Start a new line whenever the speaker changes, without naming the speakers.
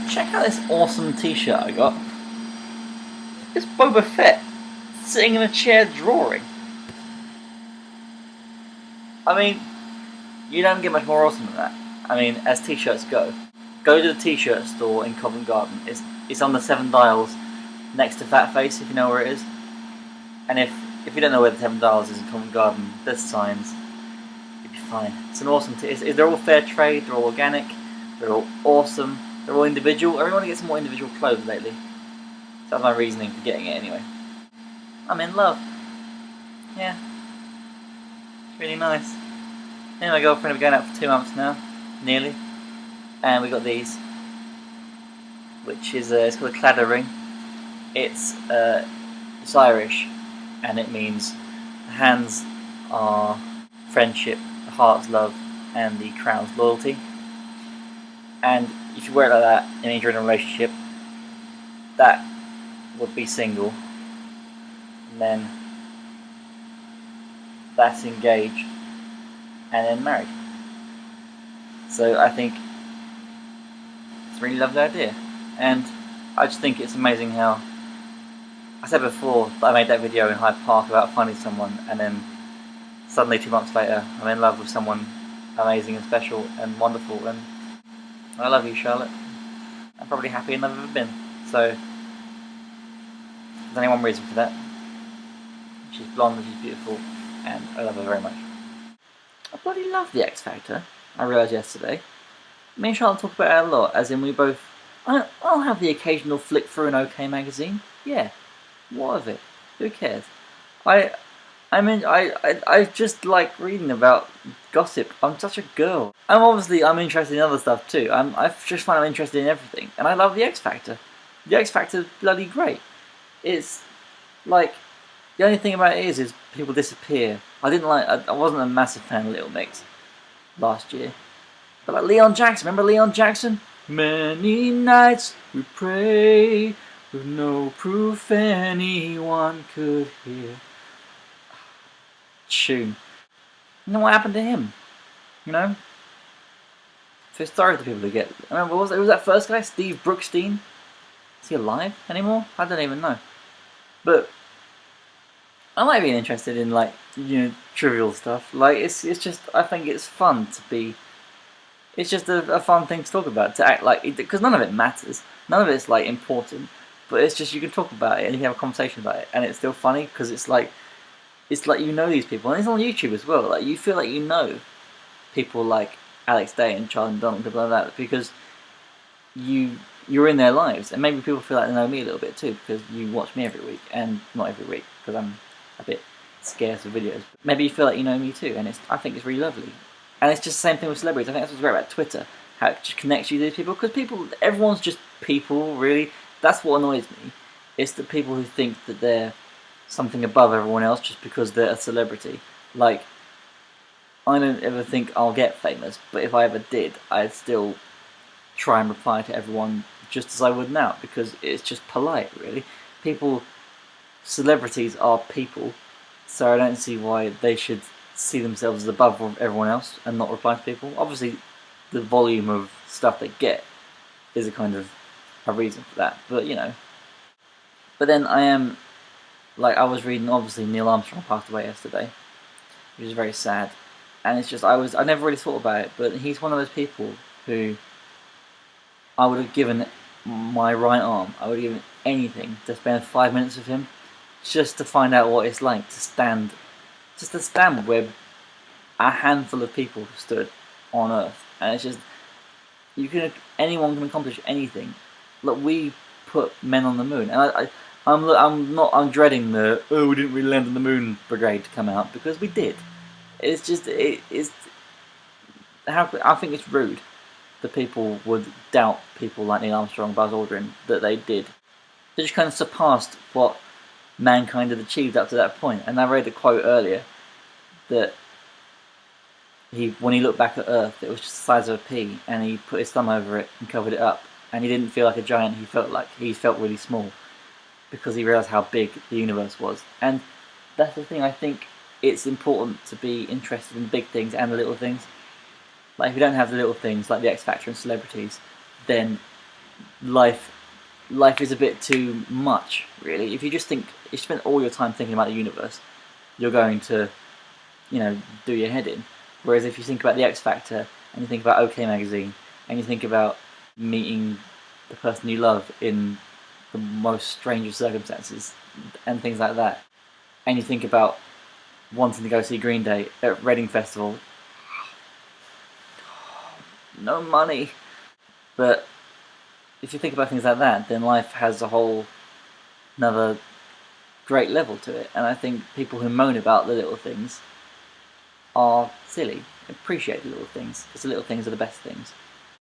check out this awesome t-shirt I got. It's Boba Fett sitting in a chair drawing. I mean, you don't get much more awesome than that. I mean, as t-shirts go. Go to the t-shirt store in Covent Garden. It's on the 7 Dials next to Fat Face, if you know where it is. And if you don't know where the 7 Dials is in Covent Garden, there's signs. You'll be fine. It's an awesome they're all fair trade, they're all organic, they're all awesome, they're all individual. I really want to get some more individual clothes lately. So that's my reasoning for getting it anyway. I'm in love. Yeah. It's really nice. Me and my girlfriend have been going out for 2 months now, nearly. And we got these, which is it's called a cladder ring. It's Irish, and it means the hands are friendship, the heart's love, and the crown's loyalty. And if you wear it like that and you're in a relationship, that would be single, and then that's engaged, and then married. So I think it's a really lovely idea, and I just think it's amazing how I said before that I made that video in Hyde Park about finding someone, and then suddenly 2 months later I'm in love with someone amazing and special and wonderful, and I love you, Charlotte. I'm probably happier than I've ever been. So there's only one reason for that. She's blonde and she's beautiful, and I love her very much. I bloody love the X Factor. I realised yesterday. Me and Charlotte talk about it a lot, as in we both... I'll have the occasional flick through an OK magazine. Yeah. What of it? Who cares? I just like reading about gossip. I'm such a girl. I'm interested in other stuff too. I just find I'm interested in everything. And I love the X Factor. The X Factor's bloody great. It's like... The only thing about it is people disappear. I wasn't a massive fan of Little Mix last year. But like Leon Jackson, remember Leon Jackson? Many nights we pray with no proof anyone could hear. Tune. You know what happened to him? You know? So sorry to people who get... I remember, who was that first guy? Steve Brookstein? Is he alive anymore? I don't even know. But I might be interested in, like, you know, trivial stuff. Like, it's just, I think it's fun to be... It's just a fun thing to talk about, to act like... Because none of it matters. None of it's, like, important. But it's just, you can talk about it and you can have a conversation about it. And it's still funny, because it's like you know these people. And it's on YouTube as well. Like, you feel like you know people like Alex Day and Charlie Donald and people like that. Because you're in their lives. And maybe people feel like they know me a little bit too, because you watch me every week. And not every week, because I'm a bit scarce of videos. But maybe you feel like you know me too. And I think it's really lovely. And it's just the same thing with celebrities. I think that's what's great about Twitter, how it just connects you to these people. Because everyone's just people, really. That's what annoys me. It's the people who think that they're something above everyone else just because they're a celebrity. Like, I don't ever think I'll get famous, but if I ever did, I'd still try and reply to everyone just as I would now, because it's just polite, really. Celebrities are people, so I don't see why they should see themselves as above everyone else and not reply to people. Obviously, the volume of stuff they get is a kind of a reason for that, but you know. But then I was reading, obviously Neil Armstrong passed away yesterday, which is very sad, and it's just, I never really thought about it, but he's one of those people who I would have given my right arm, I would have given anything to spend 5 minutes with him, just to find out what it's like to stand where a handful of people have stood on Earth, and it's just, anyone can accomplish anything. Look, we put men on the moon, and I'm dreading the we didn't really land on the moon brigade to come out, because we did. It's just I think it's rude that people would doubt people like Neil Armstrong, Buzz Aldrin, that they did. They just kind of surpassed what mankind had achieved up to that point. And I read a quote earlier that when he looked back at Earth, it was just the size of a pea, and he put his thumb over it and covered it up, and he didn't feel like a giant. He felt really small, because he realised how big the universe was. And that's the thing. I think it's important to be interested in big things and the little things. Like, if you don't have the little things like the X Factor and celebrities, then life is a bit too much, really. If you just think, if you spend all your time thinking about the universe, you're going to, do your head in. Whereas if you think about the X Factor, and you think about OK Magazine, and you think about meeting the person you love in the most strangest circumstances, and things like that, and you think about wanting to go see Green Day at Reading Festival, no money. But if you think about things like that, then life has a whole another great level to it. And I think people who moan about the little things are silly. Appreciate the little things, because the little things are the best things.